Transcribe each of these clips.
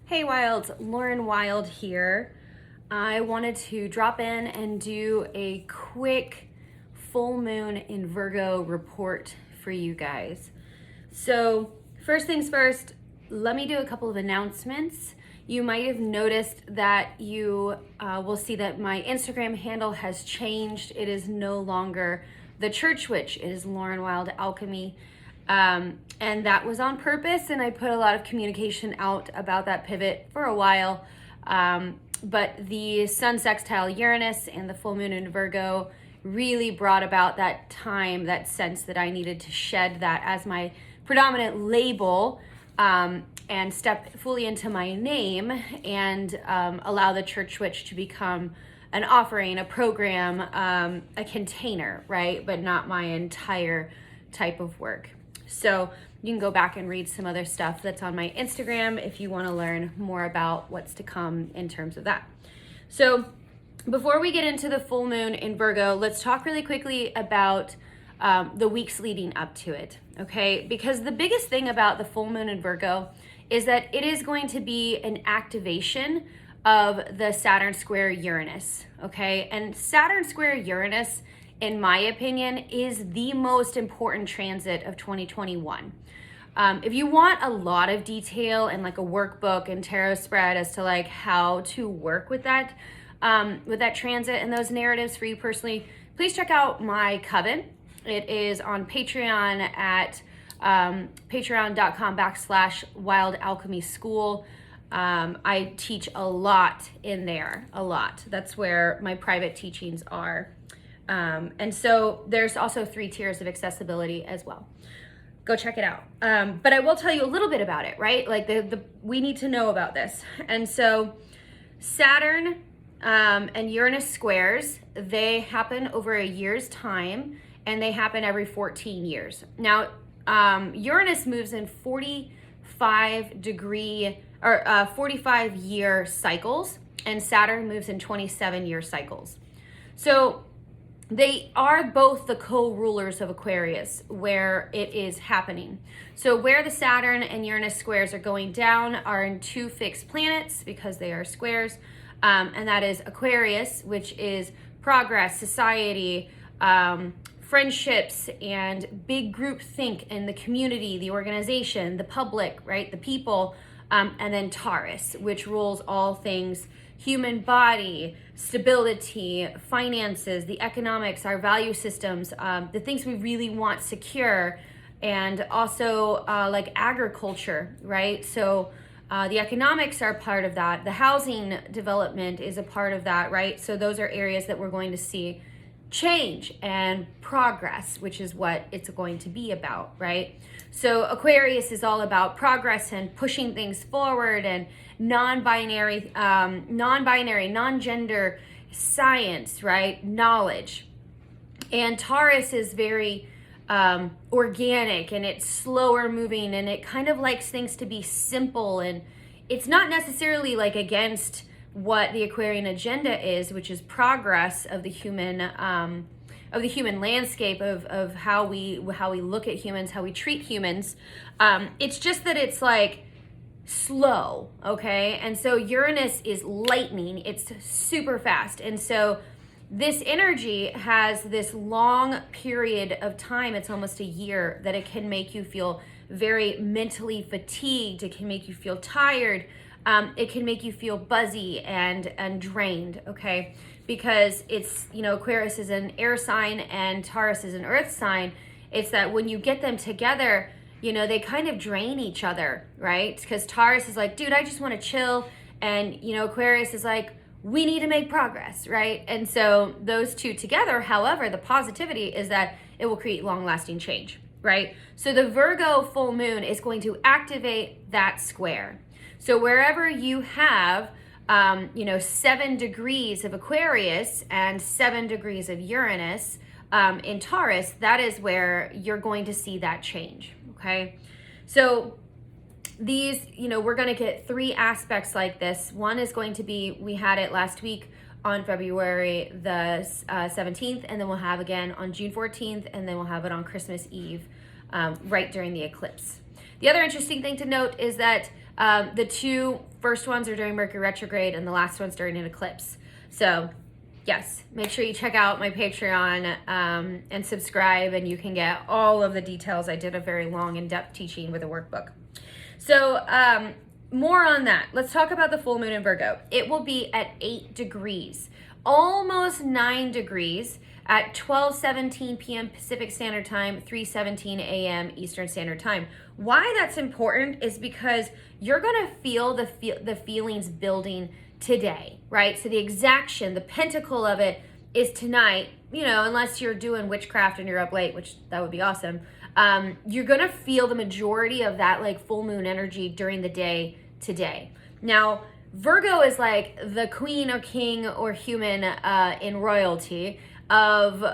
Hey Wilds, Lauren Wild here. I wanted to drop in and do a quick full moon in Virgo report for you guys. So first things first, let me do a couple of announcements. You might have noticed that you will see that my Instagram handle has changed. It is no longer the Church Witch, it is Lauren Wild Alchemy. And that was on purpose, and I put a lot of communication out about that pivot for a while. But the Sun sextile Uranus and the full moon in Virgo really brought about that time, that sense that I needed to shed that as my predominant label and step fully into my name and allow the Church Witch to become an offering, a program, a container, right? But not my entire type of work. So you can go back and read some other stuff that's on my Instagram if you want to learn more about what's to come in terms of that. So before we get into the full moon in Virgo, let's talk really quickly about the weeks leading up to it, okay? Because the biggest thing about the full moon in Virgo is that it is going to be an activation of the Saturn square Uranus, okay? And Saturn square Uranus, in my opinion, is the most important transit of 2021. If you want a lot of detail and like a workbook and tarot spread as to like how to work with that transit and those narratives for you personally, please check out my coven. It is on Patreon at patreon.com/Wild Alchemy School. I teach a lot in there, a lot. That's where my private teachings are. And so there's also 3 tiers of accessibility as well. Go check it out. But I will tell you a little bit about it, right? Like we need to know about this. And so Saturn and Uranus squares, they happen over a year's time, and they happen every 14 years. Now, Uranus moves in 45-year cycles, and Saturn moves in 27-year cycles. So they are both the co-rulers of Aquarius where it is happening. So where the Saturn and Uranus squares are going down are in 2 fixed planets because they are squares. And that is Aquarius, which is progress, society, friendships, and big group think in the community, the organization, the public, right? The people. And then Taurus, which rules all things human body, stability, finances, the economics, our value systems, the things we really want secure, and also like agriculture, right? So the economics are part of that. The housing development is a part of that, right? So those are areas that we're going to see change and progress, which is what it's going to be about, right? So Aquarius is all about progress and pushing things forward and non-binary, non-gender science, right? Knowledge. And Taurus is very organic, and it's slower moving, and it kind of likes things to be simple, and it's not necessarily like against what the Aquarian agenda is, which is progress of the human landscape of how we look at humans, how we treat humans. It's just that it's like slow, okay? And so Uranus is lightning, it's super fast. And so this energy has this long period of time, it's almost a year, that it can make you feel very mentally fatigued, it can make you feel tired, it can make you feel buzzy and drained, okay? Because it's, Aquarius is an air sign and Taurus is an earth sign. It's that when you get them together, they kind of drain each other, right? Because Taurus is like, dude, I just want to chill. And, Aquarius is like, we need to make progress, right? And so those two together, however, the positivity is that it will create long-lasting change, right? So the Virgo full moon is going to activate that square. So wherever you have 7 degrees of Aquarius and 7 degrees of Uranus in Taurus, that is where you're going to see that change, okay? So these, we're going to get 3 aspects like this. One is going to be, we had it last week on February the 17th, and then we'll have again on June 14th, and then we'll have it on Christmas Eve, right during the eclipse. The other interesting thing to note is that The two first ones are during Mercury retrograde, and the last one's during an eclipse. So yes, make sure you check out my Patreon and subscribe, and you can get all of the details. I did a very long, in-depth teaching with a workbook. So more on that. Let's talk about the full moon in Virgo. It will be at 8 degrees, almost 9 degrees at 12:17 p.m. Pacific Standard Time, 3:17 a.m. Eastern Standard Time. Why that's important is because you're going to feel the feelings building today, right? So the exaction, the pentacle of it is tonight, you know, unless you're doing witchcraft and you're up late, which that would be awesome. You're going to feel the majority of that like full moon energy during the day today. Now, Virgo is like the queen or king or human in royalty of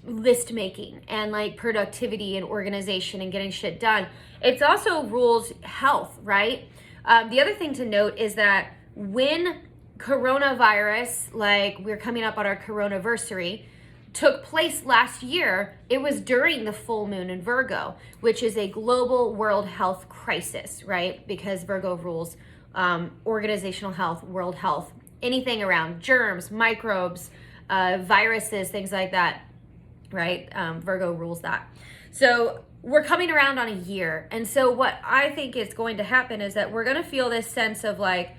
list making and like productivity and organization and getting shit done. It's also rules health, right? The other thing to note is that when coronavirus, like we're coming up on our coronaversary, took place last year, it was during the full moon in Virgo, which is a global world health crisis, right? Because Virgo rules organizational health, world health, anything around germs, microbes, viruses, things like that, right? Virgo rules that. So we're coming around on a year. And so what I think is going to happen is that we're going to feel this sense of like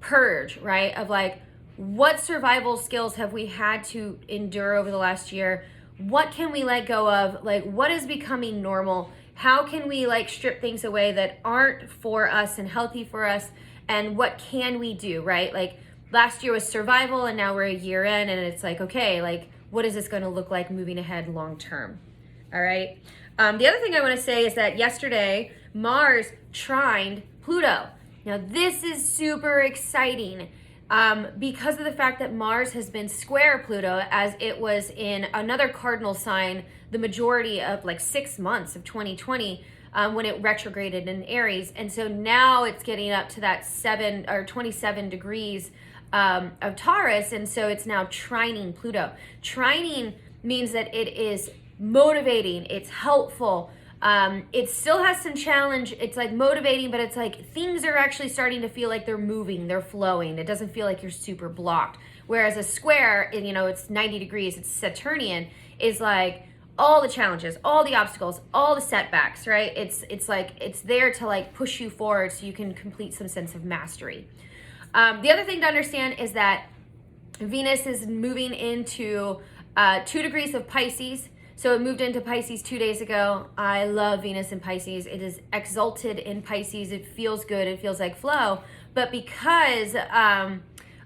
purge, right? Of like, what survival skills have we had to endure over the last year? What can we let go of? Like, what is becoming normal? How can we like strip things away that aren't for us and healthy for us? And what can we do, right? Like last year was survival and now we're a year in and it's like, okay, like what is this going to look like moving ahead long term? All right. The other thing I want to say is that yesterday Mars trined Pluto. Now this is super exciting because of the fact that Mars has been square Pluto as it was in another cardinal sign the majority of like 6 months of 2020 when it retrograded in Aries. And so now it's getting up to that 7 or 27 degrees of Taurus. And so it's now trining Pluto. Trining means that it is motivating, it's helpful. It still has some challenge. It's like motivating, but it's like things are actually starting to feel like they're moving, they're flowing. It doesn't feel like you're super blocked. Whereas a square, you know, it's 90 degrees, it's Saturnian, is like all the challenges, all the obstacles, all the setbacks, right? It's like, it's there to like push you forward so you can complete some sense of mastery. The other thing to understand is that Venus is moving into 2 degrees of Pisces. So it moved into Pisces 2 days ago. I love Venus in Pisces. It is exalted in Pisces. It feels good. It feels like flow. But because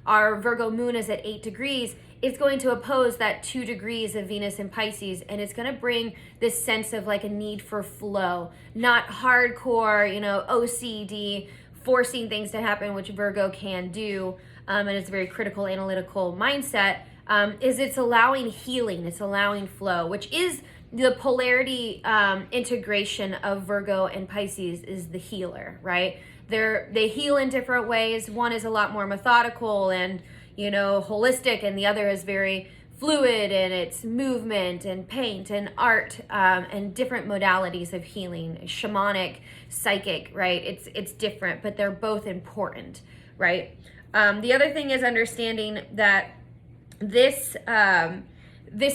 our Virgo moon is at 8 degrees, it's going to oppose that 2 degrees of Venus in Pisces. And it's going to bring this sense of like a need for flow, not hardcore, you know, OCD, forcing things to happen, which Virgo can do. And it's a very critical, analytical mindset. Is it's allowing healing, it's allowing flow, which is the polarity integration of Virgo and Pisces is the healer, right? They heal in different ways. One is a lot more methodical and, you know, holistic, and the other is very fluid in its movement and paint and art and different modalities of healing, shamanic, psychic, right? It's different, but they're both important, right? The other thing is understanding that this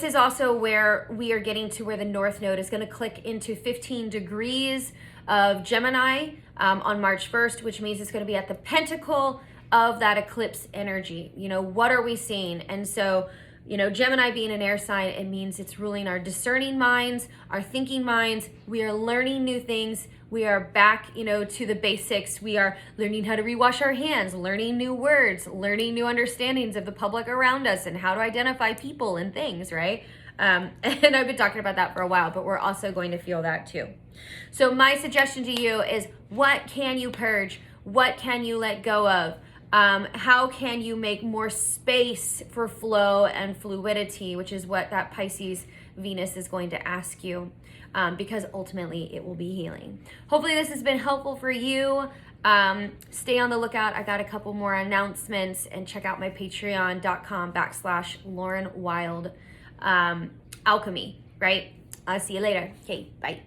is also where we are getting to where the North Node is going to click into 15 degrees of Gemini on March 1st, which means it's going to be at the pentacle of that eclipse energy. You know, what are we seeing? And so, you know, Gemini being an air sign, it means it's ruling our discerning minds, our thinking minds. We are learning new things. We are back, you know, to the basics. We are learning how to rewash our hands, learning new words, learning new understandings of the public around us and how to identify people and things, right? And I've been talking about that for a while, but we're also going to feel that too. So my suggestion to you is, what can you purge? What can you let go of? How can you make more space for flow and fluidity, which is what that Pisces Venus is going to ask you, because ultimately it will be healing. Hopefully this has been helpful for you. Stay on the lookout. I got a couple more announcements, and check out my patreon.com/Lauren Wild Alchemy, right? I'll see you later. Okay, bye.